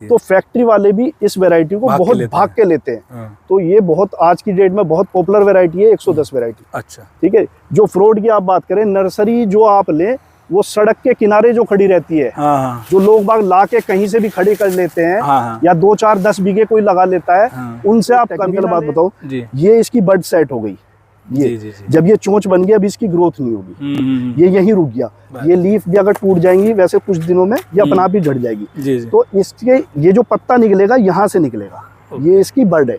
तो फैक्ट्री वाले भी इस वैरायटी को बहुत भाग के लेते हैं। तो ये बहुत आज की डेट में बहुत पॉपुलर वैरायटी है 110 वैरायटी। अच्छा, ठीक है। जो फ्रूट की आप बात करें, नर्सरी जो आप लें वो सड़क के किनारे जो खड़ी रहती है, जो लोग बाग ला के कहीं से भी खड़ी कर लेते हैं, या 2 4 10 बीघे कोई लगा लेता है, उनसे आप टेक्निकल बात बताओ, ये इसकी बड सेट हो गई। ये जब ये चोंच बन गया, अभी इसकी ग्रोथ नहीं होगी, ये यहीं रुक गया। ये लीफ भी अगर टूट जाएंगी वैसे कुछ दिनों में ये अपना आप ही झड़ जाएगी। तो इसके ये जो पत्ता निकलेगा यहाँ से निकलेगा, ये इसकी बर्ड है।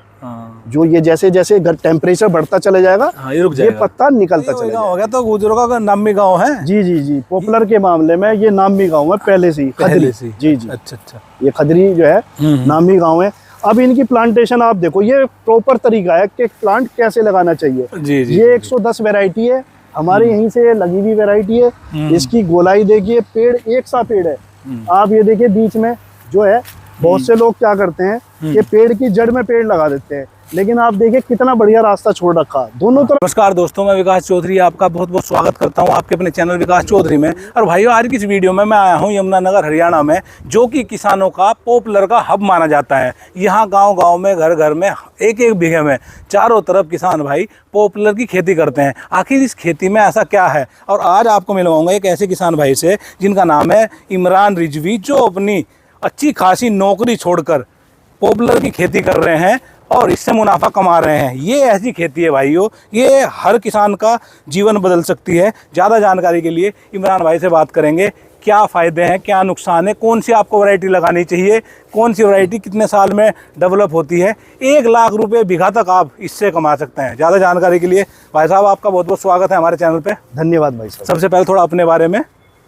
जो ये जैसे जैसे टेम्परेचर बढ़ता चले जाएगा, ये पत्ता निकलता चलेगा। हो गया तो गुजरों का नामी गांव है। जी पॉपुलर के मामले में ये नामी गांव है पहले से ही, खदरी। जी। अच्छा, ये खदरी जो है नामी गांव है। अब इनकी प्लांटेशन आप देखो, ये प्रॉपर तरीका है कि प्लांट कैसे लगाना चाहिए। ये 110 वैरायटी है, हमारे यहीं से लगी हुई वैरायटी है। इसकी गोलाई देखिए, पेड़ एक सा पेड़ है। आप ये देखिए बीच में जो है, बहुत से लोग क्या करते हैं कि पेड़ की जड़ में पेड़ लगा देते हैं, लेकिन आप देखिए कितना बढ़िया रास्ता छोड़ रखा दोनों तरफ। नमस्कार दोस्तों, मैं विकास चौधरी आपका बहुत बहुत स्वागत करता हूं आपके अपने चैनल विकास चौधरी में। और भाइयों, आज की इस वीडियो में मैं आया हूं यमुनानगर हरियाणा में, जो कि किसानों का पॉपुलर का हब माना जाता है। यहाँ गांव-गांव में, घर घर में, एक एक बीघे में चारों तरफ किसान भाई पॉपुलर की खेती करते हैं। आखिर इस खेती में ऐसा क्या है, और आज आपको मिलवाऊंगा एक ऐसे किसान भाई से जिनका नाम है इमरान रिजवी, जो अपनी अच्छी खासी नौकरी छोड़कर पॉपुलर की खेती कर रहे हैं और इससे मुनाफा कमा रहे हैं। ये ऐसी खेती है भाइयों, ये हर किसान का जीवन बदल सकती है। ज़्यादा जानकारी के लिए इमरान भाई से बात करेंगे, क्या फ़ायदे हैं, क्या नुकसान है, कौन सी आपको वैरायटी लगानी चाहिए, कौन सी वैरायटी कितने साल में डेवलप होती है। 1 लाख रुपए बीघा तक आप इससे कमा सकते हैं। ज़्यादा जानकारी के लिए भाई साहब आपका बहुत बहुत स्वागत है हमारे चैनल पर। धन्यवाद भाई साहब। सबसे पहले थोड़ा अपने बारे में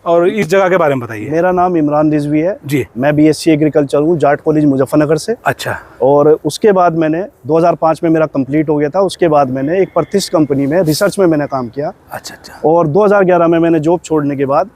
और इस जगह के बारे में बताइए। मेरा नाम इमरान रिजवी है जी। मैं बीएससी एग्रीकल्चर हूँ जाट कॉलेज मुजफ्फरनगर से। अच्छा। और उसके बाद मैंने 2005 में मेरा कंप्लीट हो गया था। उसके बाद मैंने एक प्रतिष्ठित कंपनी में रिसर्च में मैंने काम किया। अच्छा। और 2011 में मैंने जॉब छोड़ने के बाद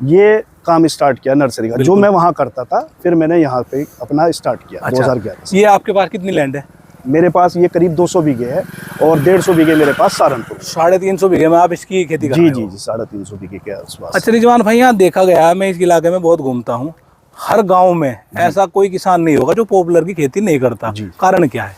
ये काम स्टार्ट किया नर्सरी का, जो मैं वहाँ करता था, फिर मैंने यहाँ पे अपना स्टार्ट किया। 2011 ये आपके पास कितनी लैंड है? मेरे पास ये करीब 200 बीघे है और 150 बीघे मेरे पास सहारनपुर। 350 बीघे में आप इसकी खेती कर रहे हो? जी 350 बीघे के आसपास। अच्छा रिजवान भाई, यहाँ देखा गया है, मैं इस इलाके में बहुत घूमता हूँ, हर गांव में ऐसा कोई किसान नहीं होगा जो पॉपुलर की खेती नहीं करता। कारण क्या है?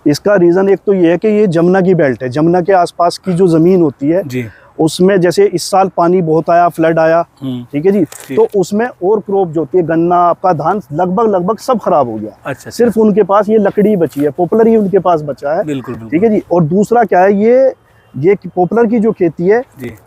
इसका रीजन एक तो ये है कि ये जमुना की बेल्ट है। जमुना के आसपास की जो जमीन होती है जी, उसमें जैसे इस साल पानी बहुत आया, फ्लड आया, ठीक है जी, तो उसमें और क्रॉप जो होती है, गन्ना, आपका धान, लगभग सब खराब हो गया। अच्छा। सिर्फ उनके पास ये लकड़ी बची है, पॉपुलर ही उनके पास बचा है। बिल्कुल। ठीक है जी। और दूसरा क्या है, ये पॉपुलर की जो खेती है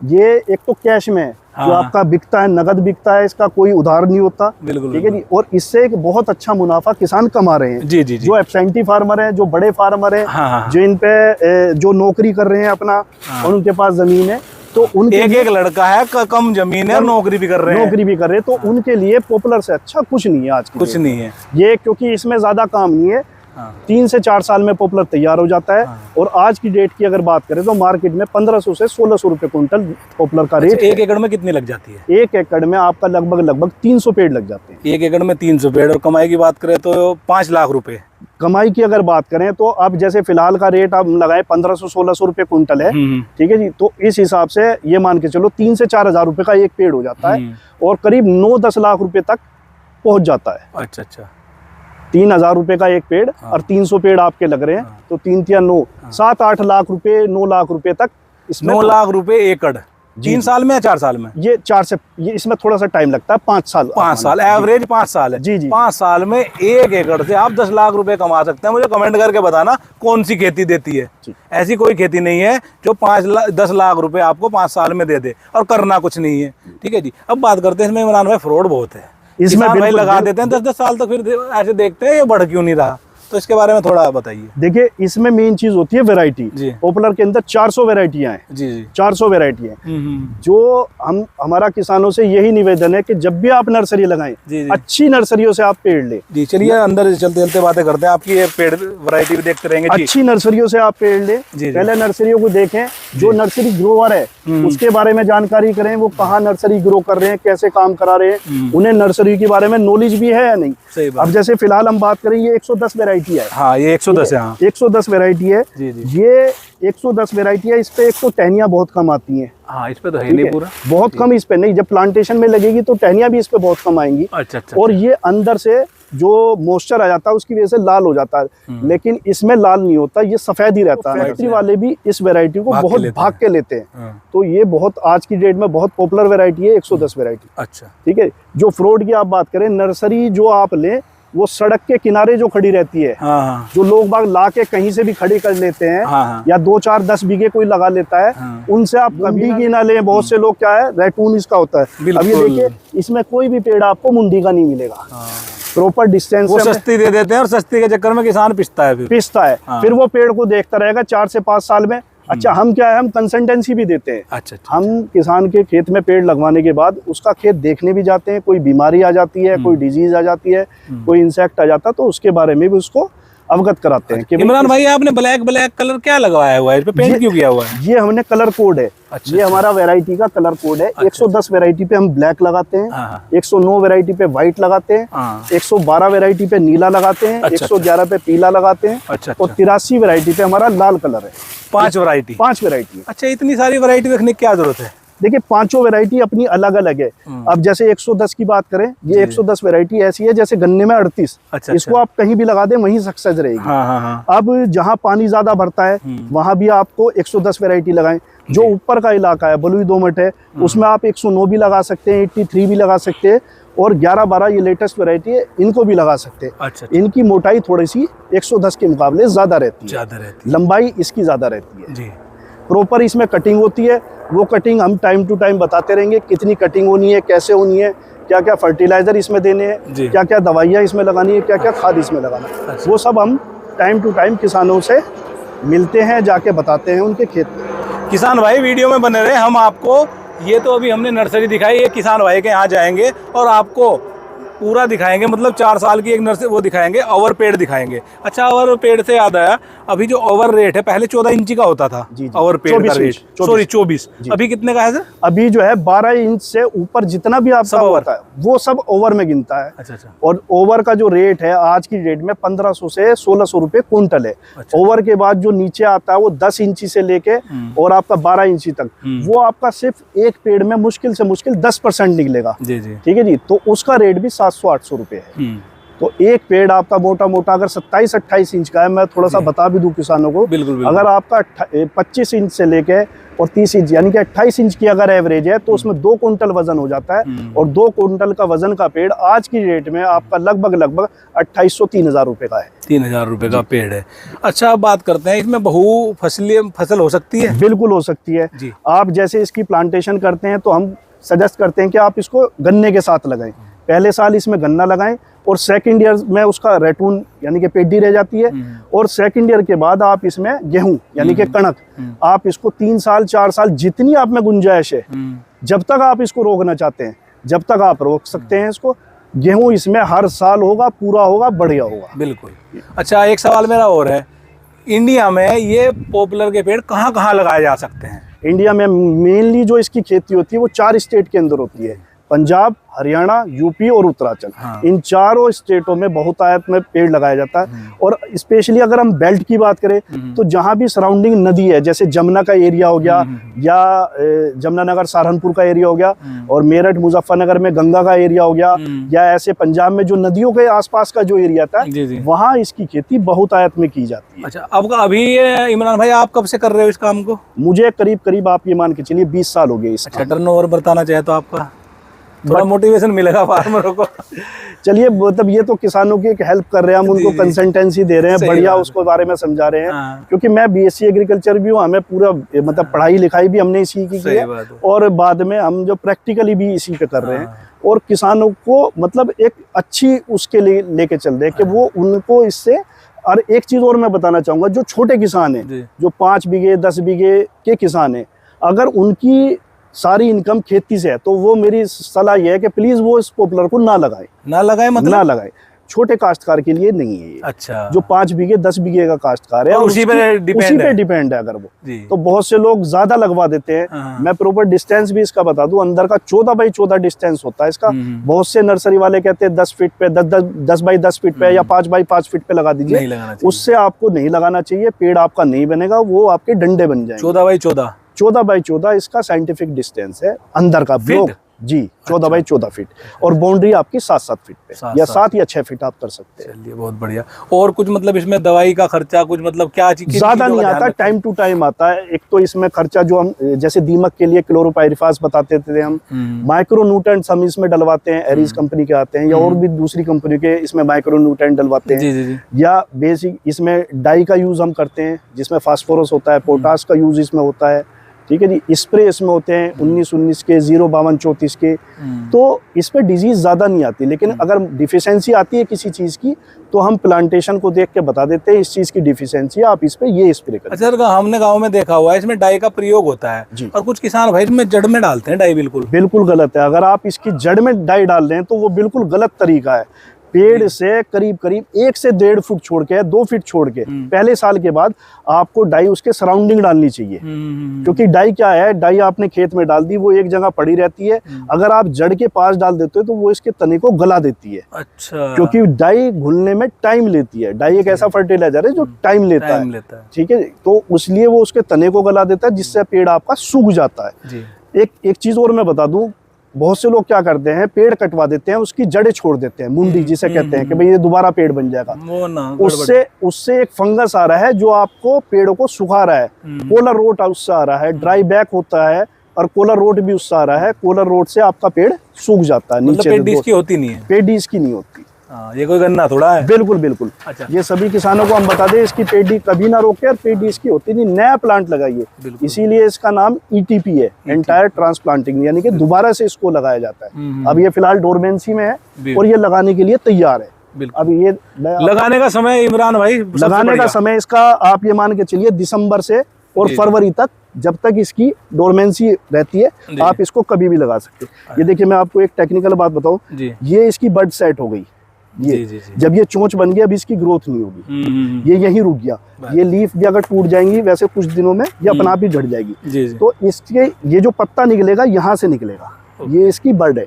ये एक तो कैश में है, जो आपका बिकता है, नगद बिकता है, इसका कोई उधार नहीं होता। ठीक है जी। और इससे एक बहुत अच्छा मुनाफा किसान कमा रहे हैं। जी। जो एब्सेंटी फार्मर हैं, जो बड़े फार्मर हैं, जो इन पे जो नौकरी कर रहे हैं अपना, और उनके पास जमीन है, तो उनके एक लड़का है, कम जमीन है और नौकरी भी कर रहे हैं, तो उनके लिए पॉपुलर से अच्छा कुछ नहीं है आज की। कुछ नहीं है ये, क्योंकि इसमें ज्यादा काम नहीं है। 3 से 4 साल में पॉपुलर तैयार हो जाता है। और आज की डेट की अगर बात करें तो मार्केट में 1500 से 1600 रुपए क्विंटल पॉपुलर का रेट। 1 एकड़ में कितनी लग जाती है? 1 एकड़ में आपका लगभग 300 पेड़ लग जाते हैं। 1 एकड़ में 300 पेड़। और कमाई की बात करें तो 5 लाख रुपए कमाई की अगर बात करें तो अब जैसे फिलहाल का रेट आप लगाए 1500-1600 रुपए क्विंटल है। ठीक है जी। तो इस हिसाब से ये मान के चलो 3 से 4 हजार रुपए का एक पेड़ हो जाता है, और करीब 9-10 लाख रुपए तक पहुंच जाता है। अच्छा। 3000 रुपए का एक पेड़ और 300 पेड़ आपके लग रहे हैं, तो 3 या 9, 7-8 लाख रुपए, 9 लाख रुपए तक इसमें। 9 लाख रुपए एकड़ 3 साल में या 4 साल में? ये इसमें थोड़ा सा टाइम लगता है, 5 साल। 5 साल एवरेज 5 साल है। जी। 5 साल में 1 एकड़ से आप 10 लाख रुपए कमा सकते हैं। मुझे कमेंट करके बताना कौन सी खेती देती है। ऐसी कोई खेती नहीं है जो 10 लाख रुपए आपको 5 साल में दे दे और करना कुछ नहीं है। ठीक है जी। अब बात करते हैं इसमें इमरान भाई, फ्रॉड बहुत है इसमें। भाई लगा देते हैं 10-10 साल तक, फिर ऐसे देखते हैं ये बढ़ क्यों नहीं रहा, तो इसके बारे में थोड़ा बताइए। देखिए, इसमें मेन चीज होती है वैरायटी। पॉपुलर के अंदर 400 वैरायटियां हैं। जी। 400 वैरायटियां। जो हमारा किसानों से यही निवेदन है कि जब भी आप नर्सरी लगाएं, अच्छी नर्सरियों से आप पेड़ ले। जी। चलिए अंदर चलते चलते बातें करते हैं, आपकी ये पेड़ वैरायटी भी देखते रहेंगे। अच्छी नर्सरियों से आप पेड़ ले। पहले नर्सरियों को देखें, जो नर्सरी ग्रोवर है उसके बारे में जानकारी करें, वो कहाँ नर्सरी ग्रो कर रहे हैं, कैसे काम करा रहे हैं, उन्हें नर्सरी के बारे में नॉलेज भी है या नहीं। अब जैसे फिलहाल हम बात करें, ये 110 वैरायटी है। हाँ, ये 110 है। 110 वैरायटी है। ये 110 वैरायटी है। इस पे एक तो टहनियाँ बहुत कम आती हैं। हाँ, इस पे तो है नहीं पूरा, बहुत कम इस पे नहीं। जब प्लांटेशन में लगेगी तो टहनियाँ भी इस पे बहुत कम आएंगी। अच्छा। और ये अंदर से जो मॉइस्चर आ जाता है उसकी वजह से लाल हो जाता है, लेकिन इसमें लाल नहीं होता, ये सफेद ही रहता है। फैक्ट्री वाले भी इस वैरायटी को बहुत भाग के लेते हैं। तो ये बहुत आज की डेट में बहुत पॉपुलर वैरायटी है 110 वैरायटी। अच्छा, ठीक है। जो फ्रूट की आप बात करें, नर्सरी जो आप लें वो सड़क के किनारे जो खड़ी रहती है, जो लोग बाग ला के कहीं से भी खड़ी कर लेते हैं, या 2 4 10 बीघे कोई लगा लेता है, उनसे आप कभी की ना लें। बहुत से लोग क्या है, रैटून इसका होता है। अब ये देखिए, इसमें कोई भी पेड़ आपको मुंडी का नहीं मिलेगा। प्रॉपर डिस्टेंस वो सस्ती दे देते हैं और सस्ती के चक्कर में किसान पिसता है, फिर वो पेड़ को देखता रहेगा 4 से 5 साल में। अच्छा, हम क्या है, हम कंसल्टेंसी भी देते हैं। अच्छा, हम किसान के खेत में पेड़ लगवाने के बाद उसका खेत देखने भी जाते हैं। कोई बीमारी आ जाती है, कोई डिजीज आ जाती है, कोई इंसेक्ट आ जाता है, तो उसके बारे में भी उसको अवगत कराते हैं। इमरान भाई, आपने ब्लैक कलर क्या लगवाया हुआ है, इस पे पेंट क्यों किया हुआ है? ये हमने कलर कोड है। अच्छा, ये हमारा वैरायटी का कलर कोड है। 110 वैरायटी पे हम ब्लैक लगाते हैं, 109 वैरायटी पे व्हाइट लगाते हैं, 112 वैरायटी पे नीला लगाते हैं, 111 पे पीला लगाते हैं, और 83 वैरायटी पे हमारा लाल कलर है। 5 वैरायटी। अच्छा, इतनी सारी वैरायटी रखने की क्या जरूरत है? देखिए, पांचों वैरायटी अपनी अलग अलग है। अब जैसे 110 की बात करें, ये 110 वैरायटी ऐसी है जैसे गन्ने में 38। अच्छा, इसको आप कहीं भी लगा दें वहीं सक्सेस रहेगी। अब जहाँ पानी ज्यादा भरता है वहां भी आपको 110 वैरायटी लगाएं। जो ऊपर का इलाका है, बलुई दोमट है, उसमें आप 109 भी लगा सकते हैं, 83 भी लगा सकते हैं, और 11-12 ये लेटेस्ट वैरायटी है, इनको भी लगा सकते हैं। अच्छा, इनकी मोटाई थोड़ी सी 110 के मुकाबले ज्यादा रहती है, लंबाई इसकी ज्यादा रहती है जी। प्रॉपर इसमें कटिंग होती है। वो कटिंग हम टाइम टू टाइम बताते रहेंगे, कितनी कटिंग होनी है, कैसे होनी है, क्या क्या फर्टिलाइजर इसमें देने हैं, क्या क्या दवाइयाँ इसमें लगानी है, क्या क्या खाद इसमें लगाना है। वो सब हम टाइम टू टाइम किसानों से मिलते हैं, जाके बताते हैं उनके खेत में। किसान भाई वीडियो में बने रहे। हम आपको, ये तो अभी हमने नर्सरी दिखाई, ये किसान भाई के यहाँ जाएंगे और आपको पूरा दिखाएंगे, मतलब 4 साल की एक नर्सरी वो दिखाएंगे, ओवर पेड़ दिखाएंगे। अच्छा, ओवर पेड़ से याद आया, अभी जो ओवर रेट है, पहले 14 इंची का होता था ओवर पेड़ का रेट, सॉरी 24, अभी कितने का है सर? अभी जो है 12 इंच से ऊपर जितना भी आपका होता है वो सब ओवर में गिनता है। अच्छा, अच्छा। और ओवर का जो रेट है आज की डेट में 1500 से 1600 रुपए क्विंटल है। अच्छा। ओवर के बाद जो नीचे आता है वो 10 इंची से लेके और आपका 12 इंची तक, वो आपका सिर्फ एक पेड़ में मुश्किल से मुश्किल 10% निकलेगा। ठीक है जी। तो उसका रेट भी 700-800 रुपए है। तो एक पेड़ आपका मोटा मोटा अगर 27-28 इंच का है, मैं थोड़ा सा बता भी दूं किसानों को, बिल्कुल। अगर आपका 25 इंच से लेके और 30 इंच यानी कि 28 इंच की अगर एवरेज है, तो उसमें 2 कुंटल वजन हो जाता है। और 2 कुंटल का वजन का पेड़ आज की रेट में आपका लगभग 2800-3000 रुपए का है। 3000 रुपए का पेड़ है। अच्छा, अब बात करते हैं, इसमें बहु फसल हो सकती है? बिल्कुल हो सकती है जी। आप जैसे इसकी प्लांटेशन करते हैं तो हम सजेस्ट करते हैं कि आप इसको गन्ने के साथ लगाएं। पहले साल इसमें गन्ना लगाएं और सेकंड ईयर में उसका रैटून यानी कि पेडी रह जाती है, और सेकंड ईयर के बाद आप इसमें गेहूं यानी कि कणक, आप इसको 3 साल 4 साल जितनी आप में गुंजाइश है, जब तक आप इसको रोकना चाहते हैं जब तक आप रोक सकते हैं इसको। गेहूं इसमें हर साल होगा, पूरा होगा, बढ़िया होगा। बिल्कुल। अच्छा, एक सवाल मेरा और है, इंडिया में ये पॉपुलर के पेड़ कहाँ कहाँ लगाए जा सकते हैं? इंडिया में मेनली जो इसकी खेती होती है वो 4 स्टेट के अंदर होती है, पंजाब, हरियाणा, यूपी और उत्तराखंड। हाँ। इन चारों स्टेटों में बहुतायत में पेड़ लगाया जाता है। और स्पेशली अगर हम बेल्ट की बात करें तो जहाँ भी सराउंडिंग नदी है, जैसे जमुना का एरिया हो गया, या जमुनानगर सहारनपुर का एरिया हो गया, और मेरठ मुजफ्फरनगर में गंगा का एरिया हो गया, या ऐसे पंजाब में जो नदियों के आसपास का जो एरिया था, वहाँ इसकी खेती बहुतायत में की जाती है। अच्छा, अब अभी इमरान भाई आप कब से कर रहे हो इस काम को? मुझे करीब आप ये मान के चलिए 20 साल हो गए। अच्छा, टर्नओवर बताना चाहे तो आपका थोड़ा मोटिवेशन मिलेगा फार्मरों को। चलिए, मतलब ये तो किसानों की एक हेल्प कर रहे हैं, हम उनको कंसल्टेंसी दे रहे हैं, बढ़िया उसको बारे में समझा रहे हैं। हाँ। क्योंकि मैं BSc एग्रीकल्चर भी हूँ, हमें पूरा मतलब पढ़ाई लिखाई भी हमने इसी की है, और बाद में हम जो प्रैक्टिकली भी इसी पे कर रहे हैं। और किसानों को मतलब एक अच्छी उसके लिए लेके चल रहे हैं कि वो उनको इससे। और एक चीज और मैं बताना चाहूंगा, जो छोटे किसान है, जो 5 बीघे 10 बीघे के किसान है, अगर उनकी सारी इनकम खेती से है, तो वो मेरी सलाह यह है कि प्लीज वो इस पॉपुलर को ना लगाए मतलब ना लगाए। छोटे काश्तकार के लिए नहीं है ये। अच्छा। जो 5 बीघे 10 बीघे का काश्तकार है, उसी पे डिपेंड है अगर वो, तो बहुत से लोग ज्यादा लगवा देते हैं। मैं प्रॉपर डिस्टेंस भी इसका बता दूं, अंदर का 14 बाई 14 डिस्टेंस होता है इसका। बहुत से नर्सरी वाले कहते हैं 10 फीट पे 10 बाई 10 फीट पे या 5 बाई 5 फीट पे लगा दीजिए। उससे आपको नहीं लगाना चाहिए, पेड़ आपका नहीं बनेगा, वो आपके डंडे बन जाएंगे। 14 बाई 14 इसका साइंटिफिक डिस्टेंस है अंदर का। ब्लॉक जी 14 बाई 14 फीट और बाउंड्री आपकी 7-7 फीट पे या 7 या 6 फीट आप कर सकते हैं। चलिए बहुत बढ़िया। और कुछ मतलब इसमें दवाई का खर्चा कुछ मतलब क्या चीज ज्यादा नहीं आता, टाइम टू टाइम आता है। एक तो इसमें खर्चा जो हम जैसे दीमक के लिए क्लोरोपाइरिफास बताते थे हम, माइक्रो न्यूट्रेंट्स हम इसमें डलवाते हैं, एरिस कंपनी के आते हैं या और भी दूसरी कंपनी के इसमें माइक्रो न्यूट्रेंट डलवाते हैं। जी। या बेसिक इसमें डाई का यूज हम करते हैं जिसमें फास्फोरस होता है, पोटास का यूज इसमें होता है, ठीक है जी। स्प्रे इसमें होते हैं 19-19 के, 0-52-34 के। तो इस पे डिजीज ज्यादा नहीं आती, लेकिन अगर डिफिशियंसी आती है किसी चीज की तो हम प्लांटेशन को देख के बता देते हैं इस चीज की डिफिशियंसी है, आप इस पे ये स्प्रे करें। अच्छा, हमने गांव में देखा हुआ है इसमें डाई का प्रयोग होता है और कुछ किसान भाई इसमें जड़ में डालते हैं डाई। बिल्कुल गलत है। अगर आप इसकी जड़ में डाई डाल रहे हैं तो वो बिल्कुल गलत तरीका है। पेड़ से करीब 1 से 1.5 फुट छोड़ के, 2 फीट छोड़ के पहले साल के बाद आपको डाई उसके सराउंडिंग डालनी चाहिए। क्योंकि डाई क्या है, डाई आपने खेत में डाल दी, वो एक जगह पड़ी रहती है। अगर आप जड़ के पास डाल देते हो तो वो इसके तने को गला देती है। अच्छा। क्योंकि डाई घुलने में टाइम लेती है। डाई एक ऐसा फर्टिलाइजर है जो टाइम लेता है, ठीक है। तो इसलिए वो उसके तने को गला देता है जिससे पेड़ आपका सूख जाता है। एक चीज और मैं बता दूं, बहुत से लोग क्या करते हैं, पेड़ कटवा देते हैं, उसकी जड़ें छोड़ देते हैं, मुंडी जिसे कहते हैं कि भाई ये दोबारा पेड़ बन जाएगा। उससे एक फंगस आ रहा है जो आपको पेड़ों को सुखा रहा है। कोलर रोट उससे आ रहा है, ड्राई बैक होता है और कोलर रोट भी उससे आ रहा है। कोलर रोट से आपका पेड़ सूख जाता है। नीचे पेड़ इसकी होती नहीं है, पेड़ इसकी नहीं होती। ये कोई गन्ना थोड़ा है। बिल्कुल। अच्छा। ये सभी किसानों को हम बता दें, इसकी पेडी कभी ना रोके और पेडी इसकी होती नहीं। नया प्लांट लगाइए, इसीलिए इसका नाम ETP है, एंटायर ट्रांसप्लांटिंग, यानी कि दोबारा से इसको लगाया जाता है। अब ये फिलहाल डोरमेंसी में है और ये लगाने के लिए तैयार है। अब ये लगाने का समय इमरान भाई, लगाने का समय इसका आप ये मान के चलिए दिसंबर से और फरवरी तक, जब तक इसकी डोरमेंसी रहती है आप इसको कभी भी लगा सकते हैं। ये देखिए, मैं आपको एक टेक्निकल बात बताऊं, ये इसकी बड सेट हो गई। ये जब ये चोंच बन गया, अभी इसकी ग्रोथ नहीं होगी, ये यहीं रुक गया। ये लीफ भी अगर टूट जाएंगी वैसे कुछ दिनों में, ये अपना आप ही झड़ जाएगी। तो इसके ये जो पत्ता निकलेगा यहाँ से निकलेगा, ये इसकी बर्ड है।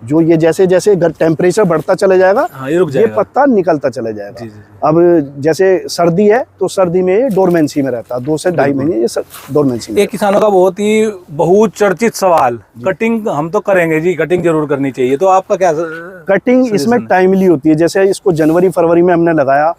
जो ये जैसे जैसे टेम्परेचर बढ़ता चले जाएगा, ये पत्ता निकलता चले जाएगा। अब जैसे सर्दी है तो सर्दी में ये डोरमेंसी में रहता है, 2 से 2.5 महीने ये डोरमेंसी में। एक किसानों का बहुत ही बहुचर्चित सवाल, कटिंग हम तो करेंगे जी, कटिंग जरूर करनी चाहिए, तो आपका क्या? कटिंग इसमें टाइमली होती है। जैसे इसको जनवरी फरवरी में हमने लगाया,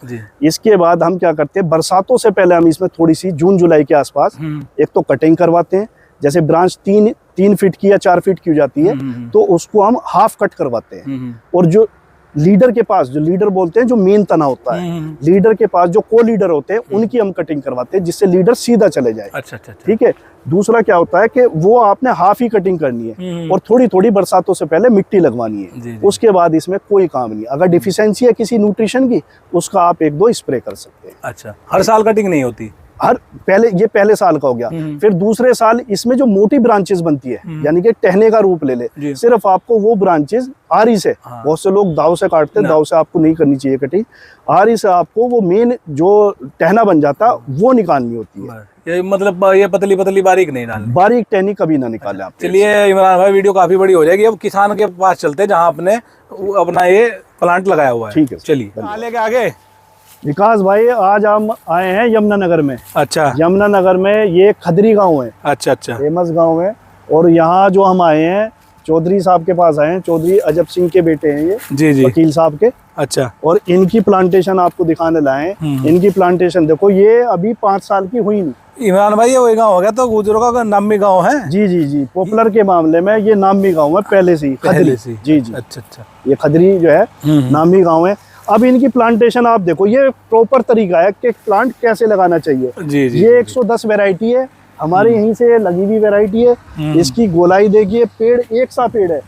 इसके बाद हम क्या करते हैं, बरसातों से पहले हम इसमें थोड़ी सी जून जुलाई के आसपास एक तो कटिंग करवाते हैं। जैसे ब्रांच 3 फीट की या 4 फीट की हो जाती है तो उसको हम हाफ कट करवाते हैं। और जो लीडर के पास, जो लीडर बोलते हैं, जो मेन तना होता है, लीडर के पास जो को लीडर होते हैं उनकी हम कटिंग करवाते हैं, जिससे लीडर सीधा चले जाए। अच्छा। ठीक है। दूसरा क्या होता है कि वो आपने हाफ ही कटिंग करनी है और थोड़ी थोड़ी बरसातों से पहले मिट्टी लगवानी है। उसके बाद इसमें कोई काम नहीं। अगर डिफिशियंसी है किसी न्यूट्रिशन की, उसका आप 1-2 स्प्रे कर सकते हैं। अच्छा, हर साल कटिंग नहीं होती? ये पहले साल का हो गया। फिर दूसरे साल इसमें जो मोटी ब्रांचेस बनती है, यानी कि टहने का रूप ले ले, सिर्फ आपको वो ब्रांचेस आरी से, बहुत से लोग दाव से काटते हैं, दाव से आपको नहीं करनी चाहिए कटिंग, आरी से आपको वो मेन जो टहना बन जाता वो निकालनी होती है। ये मतलब ये पतली पतली बारीक नहीं डालनी, बारीक टहनी कभी ना निकाले आप। चलिए इमरान भाई, वीडियो काफी बड़ी हो जाएगी, अब किसान के पास चलते हैं जहाँ आपने अपना ये प्लांट लगाया हुआ है। ठीक है, चलिए आगे। विकास भाई, आज हम आए हैं यमुनानगर में। अच्छा। यमुनानगर में ये खदरी गांव है। अच्छा। फेमस गांव है। और यहाँ जो हम आए हैं, चौधरी साहब के पास आए हैं। चौधरी अजब सिंह के बेटे हैं ये, जी वकील साहब के। अच्छा। और इनकी प्लांटेशन आपको दिखाने लाए हैं। इनकी प्लांटेशन देखो, ये अभी 5 साल की हुई नहीं। इमरान भाई, ये वही गाँव हो गया तो गुजरों का नामी गाँव है? जी। पॉपुलर के मामले में ये नामी गाँव है पहले से ही, खदरी। जी। अच्छा। ये खदरी जो है नामी गाँव है। अब इनकी प्लांटेशन आप देखो, ये प्रॉपर तरीका है कि प्लांट कैसे लगाना चाहिए। ये 110 वैरायटी है, हमारे यहीं से लगी हुई वैरायटी है। इसकी गोलाई देखिए, पेड़ एक सा पेड़ है।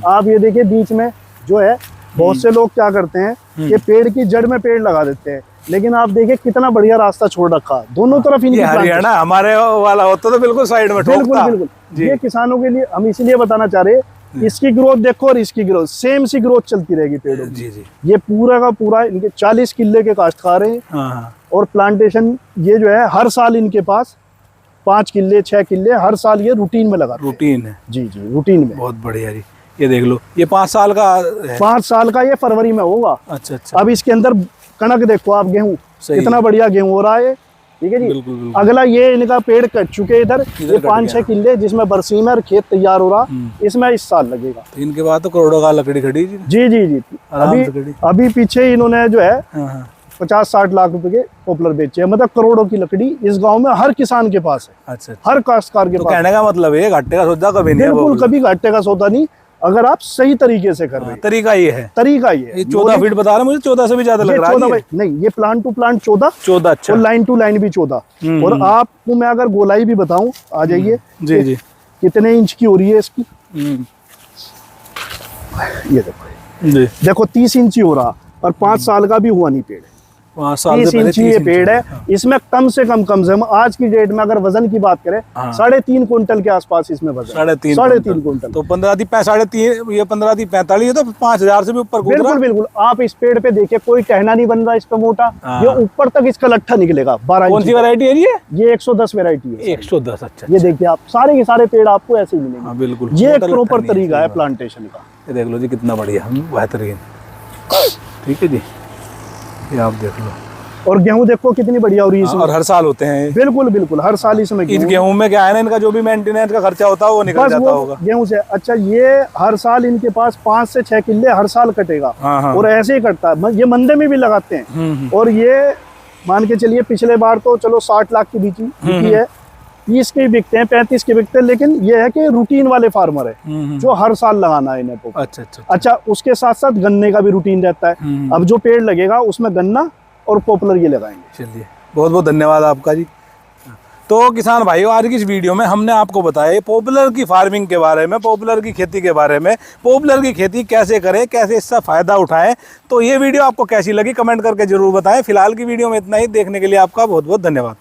आप ये देखिए बीच में जो है, बहुत से लोग क्या करते हैं कि पेड़ की जड़ में पेड़ लगा देते हैं, लेकिन आप देखिए कितना बढ़िया रास्ता छोड़ रखा दोनों तरफ। इनकी हरियाणा हमारे वाला होता तो बिल्कुल साइड में ठोकता। बिल्कुल। ये किसानों के लिए हम इसलिए बताना चाह रहे हैं, इसकी ग्रोथ देखो और इसकी ग्रोथ सेम सी ग्रोथ चलती रहेगी पेड़ों की। जी। ये पूरा का पूरा इनके 40 किले के काश्तकार हैं। और प्लांटेशन ये जो है हर साल इनके पास 5 किले 6 किले हर साल ये रूटीन में लगा। रूटीन है? जी, रूटीन में। बहुत बढ़िया जी। ये देख लो, ये 5 साल का है। 5 साल का ये फरवरी में होगा। अच्छा। अब इसके अंदर कणक देखो आप, गेहूं कितना बढ़िया गेहूं हो रहा है। ठीक है जी। बिल्कुल, बिल्कुल। अगला ये इनका पेड़ कट चुके इधर, ये 5-6 किले जिसमें बरसीम है और खेत तैयार हो रहा, इसमें इस साल लगेगा। तो इनके बाद तो करोड़ों का लकड़ी खड़ी जी। जी जी जी। आराम से खड़ी। अभी पीछे इन्होंने जो है हाँ। 50-60 लाख रुपए के पॉपुलर बेचे हैं, मतलब करोड़ों की लकड़ी इस गांव में हर किसान के पास है। अच्छा। हर काश्तकार के तो पास। कहने का मतलब है घाटे का सौदा कभी नहीं है। बिल्कुल कभी घाटे का सौदा नहीं, अगर आप सही तरीके से कर रहे हैं। तरीका ये है। तरीका ये 14 फीट बता रहे हैं, मुझे 14 से भी ज्यादा लग रहा है। नहीं, ये प्लांट टू प्लांट 14। अच्छा। और लाइन टू लाइन भी 14। और आपको मैं अगर गोलाई भी बताऊं, आ जाइए जी जी, कितने इंच की हो रही है इसकी। ये देखो 30 इंची हो रहा, और 5 साल का भी हुआ नहीं पेड़। 30 इंची ये पेड़ है। इसमें कम से कम आज की डेट में अगर वजन की बात करें, 3.5 कुंटल के आसपास इसमें वजन। 3.5 कुंटल। तो 15 3.5, ये 15 45, ये तो 5000 से भी ऊपर। बिल्कुल बिल्कुल। आप इस पेड़ पे देखिए, कोई टहना नहीं बन रहा इस पे मोटा, ये ऊपर तक इसका लट्ठा निकलेगा। 12 कौन सी वैरायटी है ये 110 वैरायटी है। 110। अच्छा। ये देखिए आप, सारे के सारे पेड़ आपको ऐसे ही मिलेंगे। बिल्कुल। ये एक प्रॉपर तरीका है प्लांटेशन का। ये देख लो जी, कितना बढ़िया, बेहतरीन। ठीक है जी, ये आप देख लो। और गेहूं देखो कितनी बढ़िया हो रही है। और हर साल होते हैं। बिल्कुल बिल्कुल, हर साल इसमें गेहूं में क्या है ना, इनका जो भी मेंटेनेंस का खर्चा होता है वो निकल जाता होगा गेहूं से। अच्छा, ये हर साल इनके पास 5 से 6 किले हर साल कटेगा। और ऐसे ही कटता है, ये मंडे में भी लगाते हैं। और ये मान के चलिए, पिछले बार तो चलो 60 लाख की बिकी है, 30 के बिकते हैं, 35 के बिकते हैं। लेकिन ये है कि रूटीन वाले फार्मर है जो हर साल लगाना है इन्हें। अच्छा, उसके साथ साथ गन्ने का भी रूटीन रहता है। अब जो पेड़ लगेगा उसमें गन्ना और पॉपुलर ये लगाएंगे। चलिए, बहुत बहुत धन्यवाद आपका जी। तो किसान भाइयों, आज की इस वीडियो में हमने आपको बताया पॉपुलर की फार्मिंग के बारे में, पॉपुलर की खेती के बारे में, पॉपुलर की खेती कैसे करें, कैसे इससे फ़ायदा उठाएं। तो ये वीडियो आपको कैसी लगी कमेंट करके जरूर बताएं। फिलहाल की वीडियो में इतना ही। देखने के लिए आपका बहुत बहुत धन्यवाद।